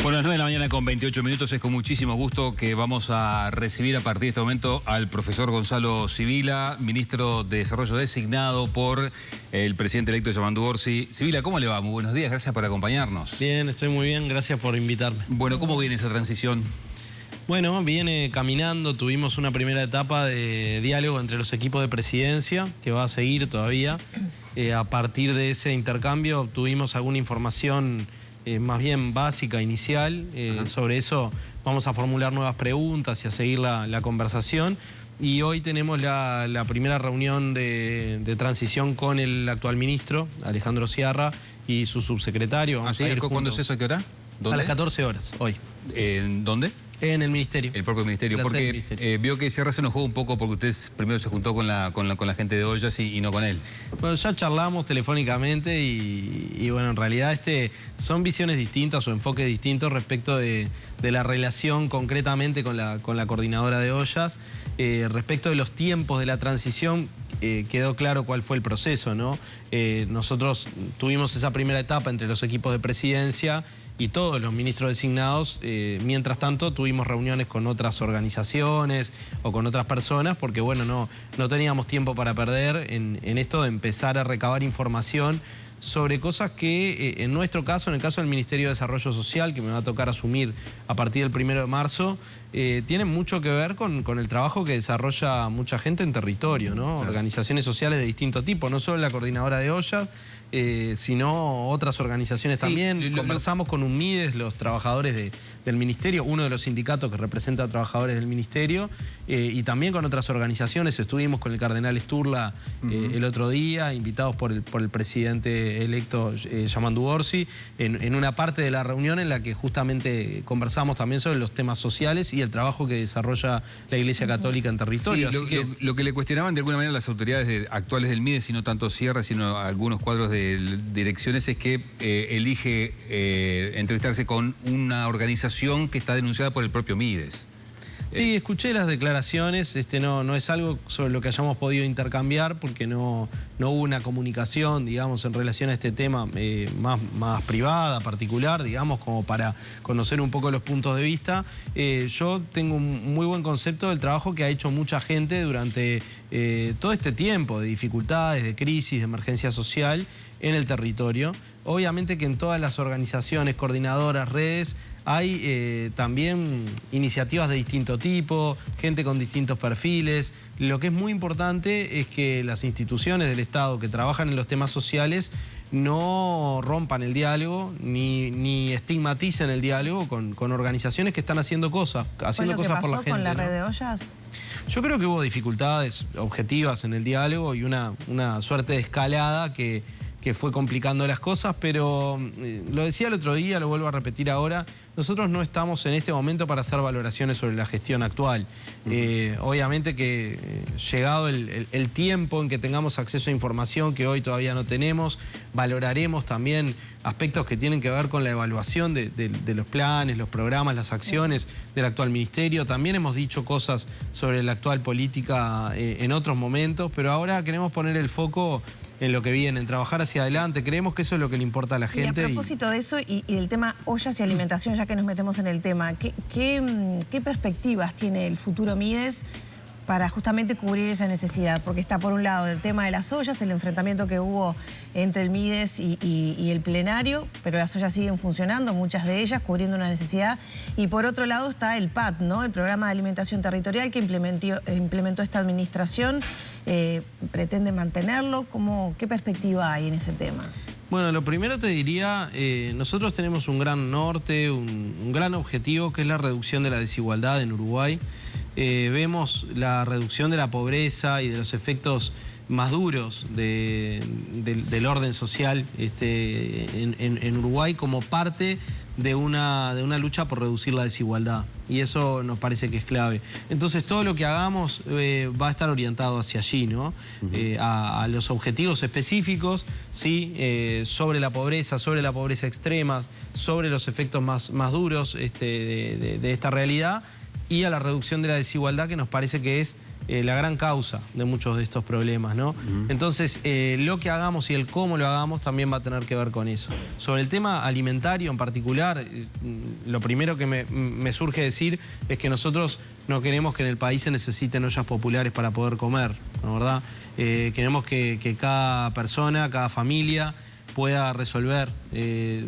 Bueno, las 9 de la mañana con 28 minutos, es con muchísimo gusto que vamos a recibir a partir de este momento al profesor Gonzalo Sibila, ministro de Desarrollo designado por el presidente electo Yamandu Orsi. Sibila, ¿cómo le va? Muy buenos días, gracias por acompañarnos. Bien, estoy muy bien, gracias por invitarme. Bueno, ¿cómo viene esa transición? Bueno, viene caminando, tuvimos una primera etapa de diálogo entre los equipos de presidencia, que va a seguir todavía. A partir de ese intercambio obtuvimos alguna información más bien básica, inicial. Sobre eso vamos a formular nuevas preguntas y a seguir la conversación. Y hoy tenemos la primera reunión de transición con el actual ministro, Alejandro Sciarra, y su subsecretario. ¿Ah, sí? ¿Cuándo es eso? ¿A qué hora? ¿Dónde? A las 14 horas, hoy. ¿Dónde? En el ministerio. El propio ministerio, porque vio que Sciarra se enojó un poco porque usted primero se juntó con la gente de Ollas y no con él. Bueno, ya charlamos telefónicamente y bueno, en realidad son visiones distintas o enfoques distintos respecto de la relación concretamente con la coordinadora de Ollas. Respecto de los tiempos de la transición, quedó claro cuál fue el proceso, ¿no? Nosotros tuvimos esa primera etapa entre los equipos de presidencia y todos los ministros designados. Mientras tanto tuvimos reuniones con otras organizaciones o con otras personas porque bueno, no teníamos tiempo para perder en esto de empezar a recabar información sobre cosas que en nuestro caso, en el caso del Ministerio de Desarrollo Social, que me va a tocar asumir a partir del 1 de marzo, tienen mucho que ver con el trabajo que desarrolla mucha gente en territorio, ¿no? Organizaciones sociales de distinto tipo, no solo la coordinadora de Ollas, sino otras organizaciones también. Conversamos con UNMIDES, los trabajadores del Ministerio, uno de los sindicatos que representa a trabajadores del Ministerio, y también con otras organizaciones. Estuvimos con el cardenal Sturla el otro día, invitados por el presidente electo Yamandu Orsi, en una parte de la reunión en la que justamente conversamos también sobre los temas sociales y el trabajo que desarrolla la Iglesia Católica en territorio. Sí, así lo que le cuestionaban de alguna manera las autoridades actuales del MIDES, y no tanto Sciarra, sino algunos cuadros de direcciones, es que elige entrevistarse con una organización que está denunciada por el propio MIDES. Sí, escuché las declaraciones, no es algo sobre lo que hayamos podido intercambiar porque no hubo una comunicación, digamos, en relación a este tema más privada, particular, digamos, como para conocer un poco los puntos de vista. Yo tengo un muy buen concepto del trabajo que ha hecho mucha gente durante todo este tiempo de dificultades, de crisis, de emergencia social en el territorio. Obviamente que en todas las organizaciones, coordinadoras, redes, hay también iniciativas de distinto tipo, gente con distintos perfiles. Lo que es muy importante es que las instituciones del Estado que trabajan en los temas sociales no rompan el diálogo ni estigmaticen el diálogo con organizaciones que están haciendo cosas por la gente. ¿Qué pasó con la red de Ollas? Yo creo que hubo dificultades objetivas en el diálogo y una suerte de escalada que fue complicando las cosas, pero lo decía el otro día, lo vuelvo a repetir ahora, nosotros no estamos en este momento para hacer valoraciones sobre la gestión actual. Obviamente que llegado el tiempo en que tengamos acceso a información que hoy todavía no tenemos, valoraremos también aspectos que tienen que ver con la evaluación de los planes, los programas, las acciones del actual ministerio. También hemos dicho cosas sobre la actual política en otros momentos, pero ahora queremos poner el foco en lo que viene, en trabajar hacia adelante. Creemos que eso es lo que le importa a la gente. Y a propósito de eso y del tema ollas y alimentación, ya que nos metemos en el tema, ¿qué perspectivas tiene el futuro MIDES para justamente cubrir esa necesidad? Porque está por un lado el tema de las ollas, el enfrentamiento que hubo entre el MIDES y el plenario, pero las ollas siguen funcionando, muchas de ellas cubriendo una necesidad. Y por otro lado está el PAT, ¿no? El Programa de Alimentación Territorial que implementó esta administración. ¿Pretende mantenerlo? ¿Qué perspectiva hay en ese tema? Bueno, lo primero te diría, nosotros tenemos un gran norte, un gran objetivo, que es la reducción de la desigualdad en Uruguay. Vemos la reducción de la pobreza y de los efectos más duros del orden social en Uruguay como parte de una lucha por reducir la desigualdad. Y eso nos parece que es clave. Entonces todo lo que hagamos va a estar orientado hacia allí, ¿no? A los objetivos específicos, ¿sí? Sobre la pobreza extrema, sobre los efectos más duros de esta realidad, y a la reducción de la desigualdad, que nos parece que es la gran causa de muchos de estos problemas, ¿no? Entonces, lo que hagamos y el cómo lo hagamos también va a tener que ver con eso. Sobre el tema alimentario en particular, lo primero que me surge decir es que nosotros no queremos que en el país se necesiten ollas populares para poder comer, ¿no? ¿Verdad? Queremos que cada persona, cada familia pueda resolver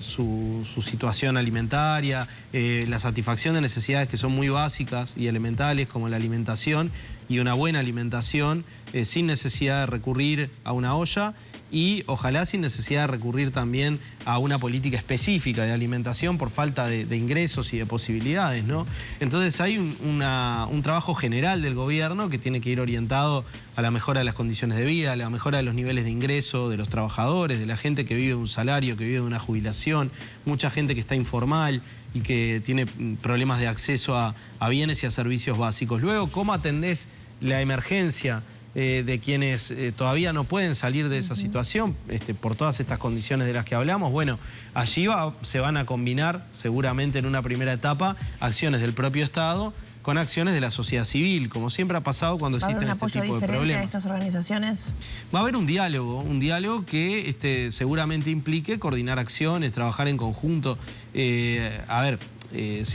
su situación alimentaria, la satisfacción de necesidades que son muy básicas y elementales, como la alimentación y una buena alimentación, sin necesidad de recurrir a una olla y ojalá sin necesidad de recurrir también a una política específica de alimentación por falta de ingresos y de posibilidades, ¿no? Entonces hay un trabajo general del gobierno que tiene que ir orientado a la mejora de las condiciones de vida, a la mejora de los niveles de ingreso de los trabajadores, de la gente que vive de un salario, que vive de una jubilación, mucha gente que está informal y que tiene problemas de acceso a bienes y a servicios básicos. Luego, ¿cómo atendés la emergencia de quienes todavía no pueden salir de esa situación por todas estas condiciones de las que hablamos? Bueno, allí se van a combinar seguramente en una primera etapa acciones del propio Estado con acciones de la sociedad civil, como siempre ha pasado cuando existen este tipo de problemas. ¿Va a haber un apoyo diferente a estas organizaciones? Va a haber un diálogo que seguramente implique coordinar acciones, trabajar en conjunto. Se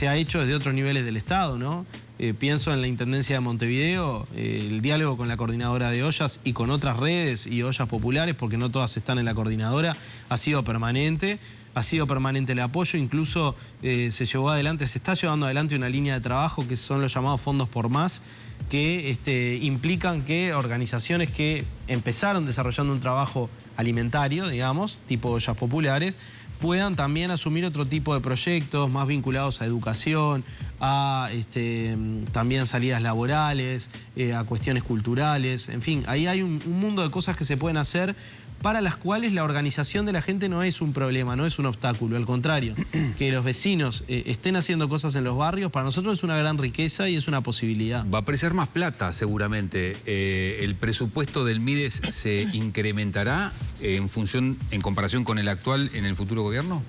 ha hecho desde otros niveles del Estado, ¿no? Pienso en la Intendencia de Montevideo, el diálogo con la Coordinadora de Ollas y con otras redes y ollas populares, porque no todas están en la coordinadora, ha sido permanente el apoyo, incluso se está llevando adelante una línea de trabajo que son los llamados fondos por más, que implican que organizaciones que empezaron desarrollando un trabajo alimentario, digamos, tipo ollas populares, puedan también asumir otro tipo de proyectos más vinculados a educación, a también salidas laborales, a cuestiones culturales, en fin, ahí hay un mundo de cosas que se pueden hacer para las cuales la organización de la gente no es un problema, no es un obstáculo, al contrario, que los vecinos estén haciendo cosas en los barrios, para nosotros es una gran riqueza y es una posibilidad. Va a aparecer más plata seguramente. ¿El presupuesto del MIDES se incrementará en comparación con el actual en el futuro gobierno?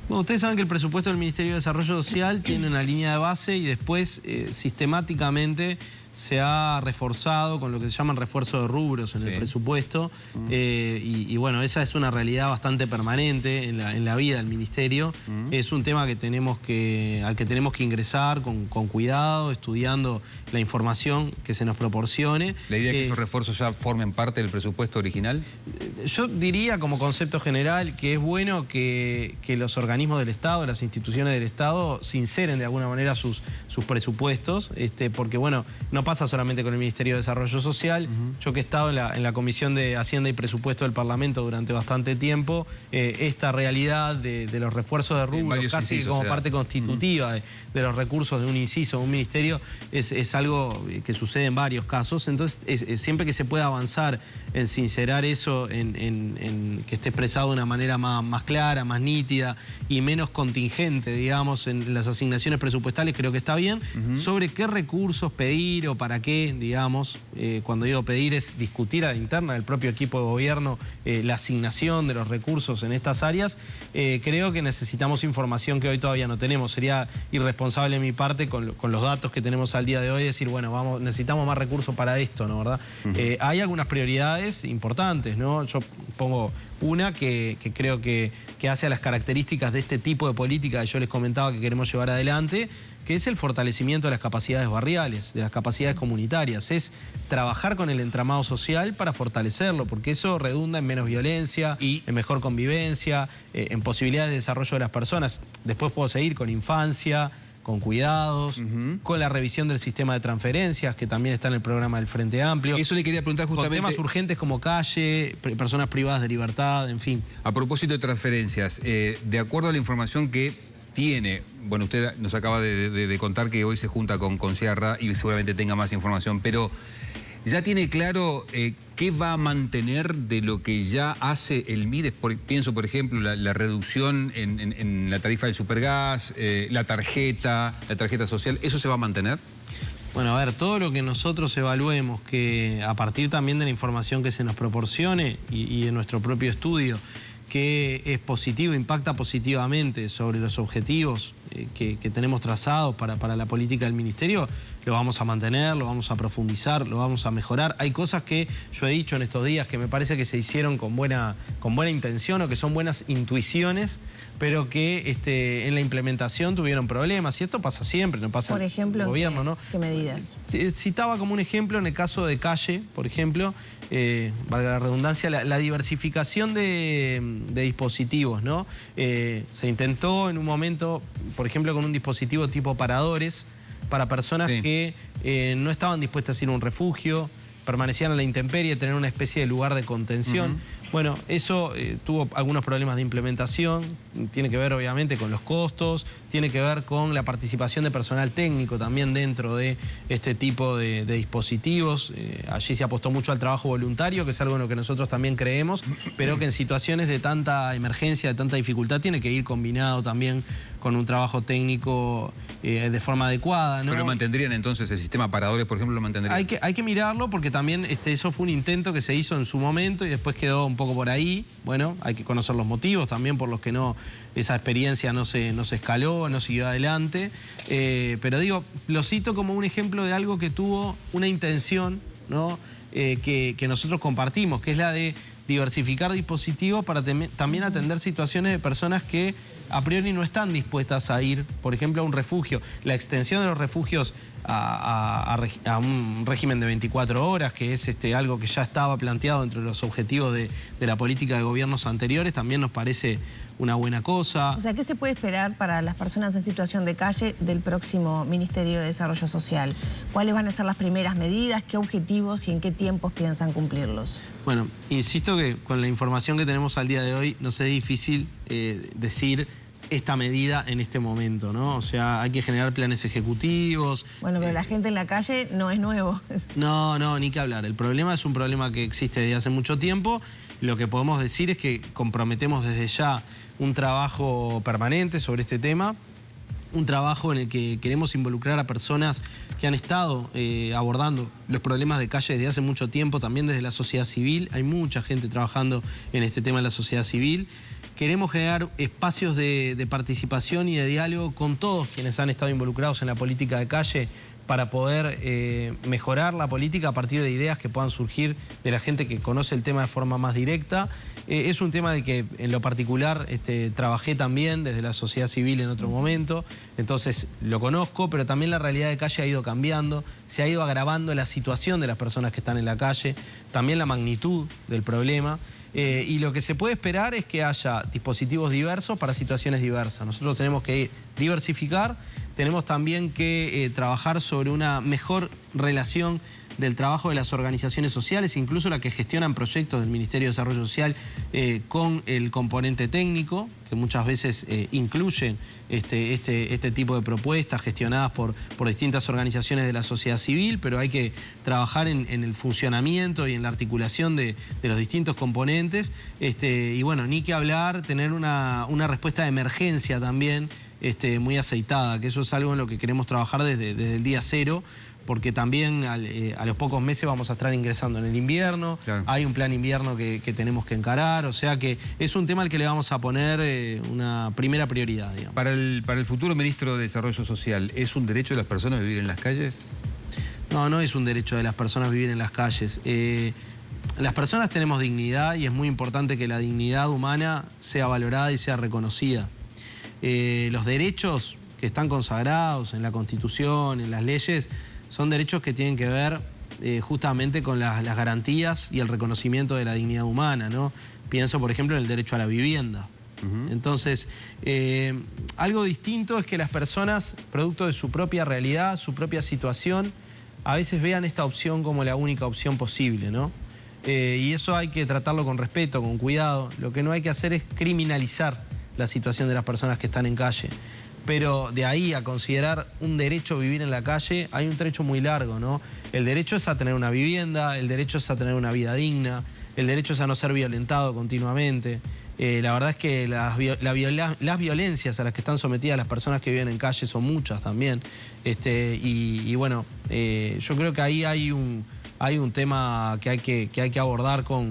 Bueno, ustedes saben que el presupuesto del Ministerio de Desarrollo Social tiene una línea de base y después sistemáticamente se ha reforzado con lo que se llaman refuerzo de rubros en el presupuesto y bueno, esa es una realidad bastante permanente en la vida del Ministerio. Es un tema al que tenemos que ingresar con cuidado, estudiando la información que se nos proporcione. ¿La idea es que esos refuerzos ya formen parte del presupuesto original? Yo diría como concepto general que es bueno que los organismos del Estado, las instituciones del Estado, sinceren de alguna manera sus presupuestos, porque bueno, no pasa solamente con el Ministerio de Desarrollo Social. Yo que he estado en la Comisión de Hacienda y Presupuesto del Parlamento durante bastante tiempo, esta realidad de los refuerzos de rubro, casi como parte constitutiva de los recursos de un inciso, de un ministerio, es algo que sucede en varios casos. Entonces, siempre que se pueda avanzar en sincerar eso, en que esté expresado de una manera más clara, más nítida y menos contingente, digamos, en las asignaciones presupuestales, creo que está bien. Sobre qué recursos pedir o para qué, digamos, cuando digo pedir es discutir a la interna del propio equipo de gobierno la asignación de los recursos en estas áreas. Creo que necesitamos información que hoy todavía no tenemos. Sería irresponsable de mi parte con los datos que tenemos al día de hoy decir, bueno, necesitamos más recursos para esto, ¿no? ¿Verdad? Hay algunas prioridades importantes, ¿no? Yo pongo una que creo que hace a las características de este tipo de política que yo les comentaba que queremos llevar adelante, que es el fortalecimiento de las capacidades barriales, de las capacidades comunitarias. Es trabajar con el entramado social para fortalecerlo, porque eso redunda en menos violencia, en mejor convivencia, en posibilidades de desarrollo de las personas. Después puedo seguir con infancia, con cuidados, con la revisión del sistema de transferencias, que también está en el programa del Frente Amplio. Eso le quería preguntar justamente. Con temas urgentes como calle, personas privadas de libertad, en fin. A propósito de transferencias, de acuerdo a la información que tiene, bueno, usted nos acaba de contar que hoy se junta con Sierra y seguramente tenga más información, pero ¿ya tiene claro qué va a mantener de lo que ya hace el MIDES? Pienso, por ejemplo, la reducción en la tarifa del supergas, la tarjeta social, ¿eso se va a mantener? Bueno, a ver, todo lo que nosotros evaluemos, que a partir también de la información que se nos proporcione y de nuestro propio estudio, que es positivo, impacta positivamente sobre los objetivos que tenemos trazados para la política del Ministerio, lo vamos a mantener, lo vamos a profundizar, lo vamos a mejorar. Hay cosas que yo he dicho en estos días que me parece que se hicieron con buena intención o que son buenas intuiciones, pero que en la implementación tuvieron problemas. Y esto pasa siempre, no pasa por ejemplo, en el gobierno, ¿no? ¿Qué medidas? Citaba como un ejemplo en el caso de Calle, por ejemplo, valga la redundancia, la diversificación de dispositivos, ¿no? Se intentó en un momento, por ejemplo, con un dispositivo tipo paradores, para personas que no estaban dispuestas a ir a un refugio, permanecían a la intemperie, tener una especie de lugar de contención. Bueno, eso tuvo algunos problemas de implementación, tiene que ver obviamente con los costos, tiene que ver con la participación de personal técnico también dentro de este tipo de dispositivos. Allí se apostó mucho al trabajo voluntario, que es algo en lo que nosotros también creemos, pero que en situaciones de tanta emergencia, de tanta dificultad, tiene que ir combinado también con un trabajo técnico de forma adecuada, ¿no? ¿Pero mantendrían entonces el sistema paradores, por ejemplo, lo mantendrían? Hay que mirarlo porque también eso fue un intento que se hizo en su momento y después quedó un poco por ahí. Bueno, hay que conocer los motivos también por los que esa experiencia no se escaló, no siguió adelante. Pero digo, lo cito como un ejemplo de algo que tuvo una intención, ¿no? Que nosotros compartimos, que es la de diversificar dispositivos para también atender situaciones de personas que a priori no están dispuestas a ir, por ejemplo, a un refugio. La extensión de los refugios a un régimen de 24 horas, que es algo que ya estaba planteado entre los objetivos de la política de gobiernos anteriores, también nos parece una buena cosa. O sea, ¿qué se puede esperar para las personas en situación de calle del próximo Ministerio de Desarrollo Social? ¿Cuáles van a ser las primeras medidas? ¿Qué objetivos y en qué tiempos piensan cumplirlos? Bueno, insisto que con la información que tenemos al día de hoy nos es difícil decir esta medida en este momento, ¿no? O sea, hay que generar planes ejecutivos. Bueno, pero la gente en la calle no es nuevo. No, ni que hablar. El problema es un problema que existe desde hace mucho tiempo. Lo que podemos decir es que comprometemos desde ya un trabajo permanente sobre este tema, un trabajo en el que queremos involucrar a personas que han estado abordando los problemas de calle desde hace mucho tiempo, también desde la sociedad civil. Hay mucha gente trabajando en este tema en la sociedad civil. Queremos generar espacios de participación y de diálogo con todos quienes han estado involucrados en la política de calle para poder mejorar la política a partir de ideas que puedan surgir de la gente que conoce el tema de forma más directa. Es un tema de que en lo particular trabajé también desde la sociedad civil en otro momento, entonces lo conozco, pero también la realidad de calle ha ido cambiando, se ha ido agravando la situación de las personas que están en la calle, también la magnitud del problema. Y lo que se puede esperar es que haya dispositivos diversos para situaciones diversas. Nosotros tenemos que diversificar, tenemos también que trabajar sobre una mejor relación del trabajo de las organizaciones sociales, incluso las que gestionan proyectos del Ministerio de Desarrollo Social con el componente técnico, que muchas veces incluyen este tipo de propuestas gestionadas por distintas organizaciones de la sociedad civil, pero hay que trabajar en el funcionamiento y en la articulación de los distintos componentes. Y bueno, ni que hablar, tener una respuesta de emergencia también muy aceitada, que eso es algo en lo que queremos trabajar desde el día cero, porque también a los pocos meses vamos a estar ingresando en el invierno, claro. Hay un plan invierno que tenemos que encarar, o sea que es un tema al que le vamos a poner una primera prioridad, digamos. Para el futuro ministro de Desarrollo Social, ¿es un derecho de las personas vivir en las calles? No es un derecho de las personas vivir en las calles. Las personas tenemos dignidad y es muy importante que la dignidad humana sea valorada y sea reconocida. Los derechos que están consagrados en la Constitución, en las leyes, son derechos que tienen que ver justamente con las garantías y el reconocimiento de la dignidad humana, ¿no? Pienso, por ejemplo, en el derecho a la vivienda. Entonces, algo distinto es que las personas, producto de su propia realidad, su propia situación, a veces vean esta opción como la única opción posible, ¿no? Y eso hay que tratarlo con respeto, con cuidado. Lo que no hay que hacer es criminalizar la situación de las personas que están en calle. Pero de ahí a considerar un derecho a vivir en la calle, hay un trecho muy largo, ¿no? El derecho es a tener una vivienda, el derecho es a tener una vida digna, el derecho es a no ser violentado continuamente. La verdad es que las violencias a las que están sometidas las personas que viven en calle son muchas también. Y bueno, yo creo que ahí hay un tema que hay que abordar con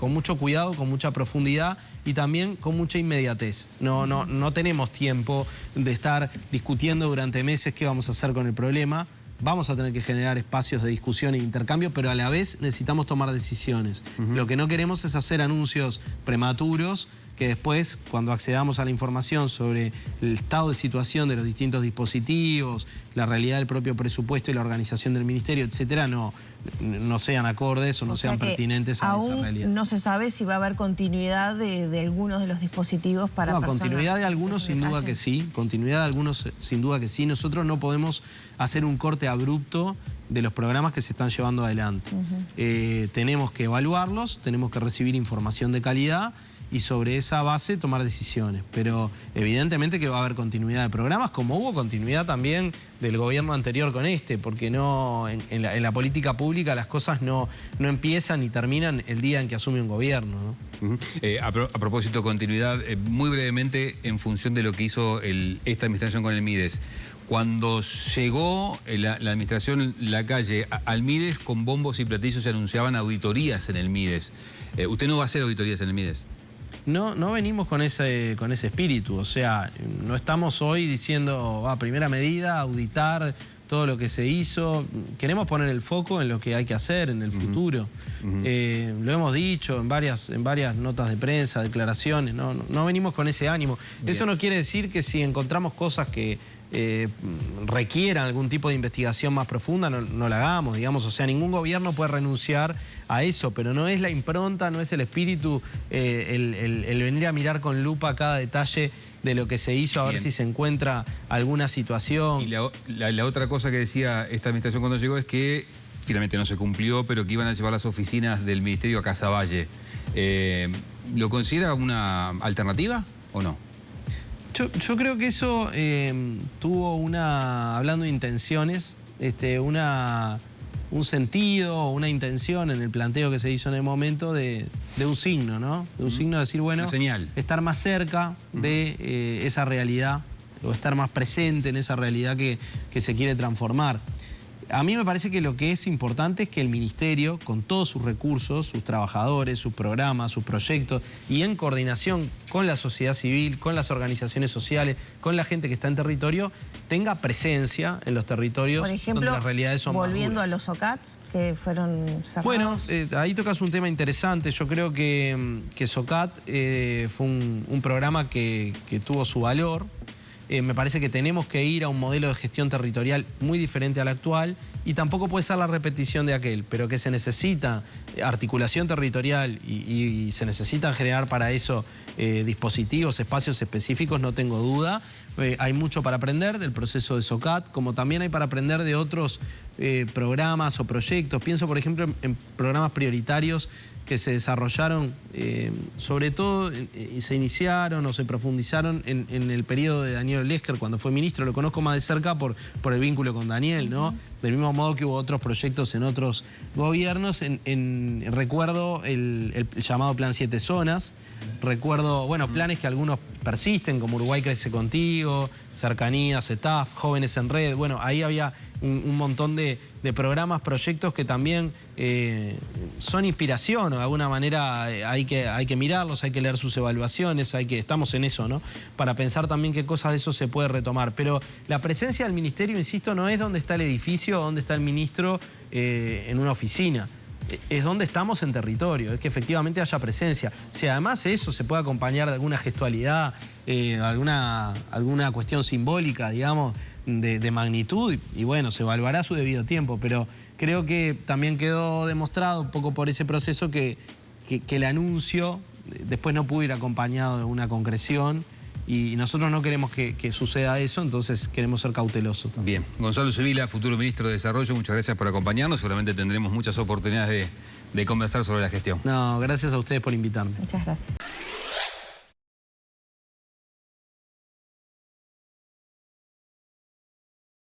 mucho cuidado, con mucha profundidad y también con mucha inmediatez. No tenemos tiempo de estar discutiendo durante meses qué vamos a hacer con el problema. vamos a tener que generar espacios de discusión e intercambio, pero a la vez necesitamos tomar decisiones. Lo que no queremos es hacer anuncios prematuros que después, cuando accedamos a la información sobre el estado de situación de los distintos dispositivos, la realidad del propio presupuesto y la organización del ministerio, etcétera, no sean acordes o no sean pertinentes a esa realidad. No se sabe si va a haber continuidad de algunos de los dispositivos para personas. Continuidad de algunos sin duda que sí, continuidad de algunos sin duda que sí. Nosotros no podemos hacer un corte abrupto de los programas que se están llevando adelante. Tenemos que evaluarlos, tenemos que recibir información de calidad y sobre esa base tomar decisiones. Pero evidentemente que va a haber continuidad de programas, como hubo continuidad también del gobierno anterior con este, porque no en la política pública las cosas no empiezan ni terminan el día en que asume un gobierno, ¿no? A propósito de continuidad, muy brevemente, en función de lo que hizo esta administración con el Mides, cuando llegó la administración Lacalle al Mides, con bombos y platillos se anunciaban auditorías en el Mides. ¿Usted no va a hacer auditorías en el Mides? No venimos con ese espíritu, o sea, no estamos hoy diciendo, primera medida, auditar todo lo que se hizo. Queremos poner el foco en lo que hay que hacer en el futuro. Lo hemos dicho en varias notas de prensa, declaraciones, no venimos con ese ánimo. Bien. Eso no quiere decir que si encontramos cosas que requieran algún tipo de investigación más profunda, no la hagamos, digamos. O sea, ningún gobierno puede renunciar a eso, pero no es la impronta, no es el espíritu, el venir a mirar con lupa cada detalle de lo que se hizo, a ver si se encuentra alguna situación. Y la otra cosa que decía esta administración cuando llegó es que finalmente no se cumplió, pero que iban a llevar las oficinas del Ministerio a Casaballe. ¿Lo considera una alternativa o no? Yo creo que eso tuvo hablando de intenciones, un sentido, una intención en el planteo que se hizo en el momento de un signo, ¿no? De un signo de decir, bueno, estar más cerca de esa realidad o estar más presente en esa realidad que se quiere transformar. A mí me parece que lo que es importante es que el ministerio, con todos sus recursos, sus trabajadores, sus programas, sus proyectos, y en coordinación con la sociedad civil, con las organizaciones sociales, con la gente que está en territorio, tenga presencia en los territorios. Por ejemplo, donde las realidades son volviendo más duras. A los SOCATs que fueron cerrados. Bueno, ahí tocas un tema interesante. Yo creo que SOCAT fue un programa que tuvo su valor. Me parece que tenemos que ir a un modelo de gestión territorial muy diferente al actual y tampoco puede ser la repetición de aquel, pero que se necesita articulación territorial y se necesitan generar para eso dispositivos, espacios específicos, no tengo duda. Hay mucho para aprender del proceso de SOCAT, como también hay para aprender de otros programas o proyectos. Pienso, por ejemplo, en programas prioritarios que se desarrollaron, sobre todo se iniciaron o se profundizaron en el periodo de Daniel Olesker, cuando fue ministro. Lo conozco más de cerca por el vínculo con Daniel, ¿no? Del mismo modo que hubo otros proyectos en otros gobiernos. Recuerdo el llamado Plan 7 Zonas. Recuerdo, planes que algunos persisten, como Uruguay Crece Contigo, Cercanía, CETAF, Jóvenes en Red. Bueno, ahí había un montón de programas, proyectos que también son inspiración, o de alguna manera hay que mirarlos, hay que leer sus evaluaciones, estamos en eso, ¿no? Para pensar también qué cosas de eso se puede retomar. Pero la presencia del ministerio, insisto, no es donde está el edificio o donde está el ministro en una oficina. Es donde estamos en territorio, es que efectivamente haya presencia. Si además eso se puede acompañar de alguna gestualidad, alguna cuestión simbólica, digamos, de magnitud, y bueno, se evaluará su debido tiempo, pero creo que también quedó demostrado un poco por ese proceso que el anuncio después no pudo ir acompañado de una concreción. Y nosotros no queremos que suceda eso, entonces queremos ser cautelosos también. Bien. Gonzalo Sibila, futuro ministro de Desarrollo, muchas gracias por acompañarnos. Seguramente tendremos muchas oportunidades de conversar sobre la gestión. No, gracias a ustedes por invitarme. Muchas gracias.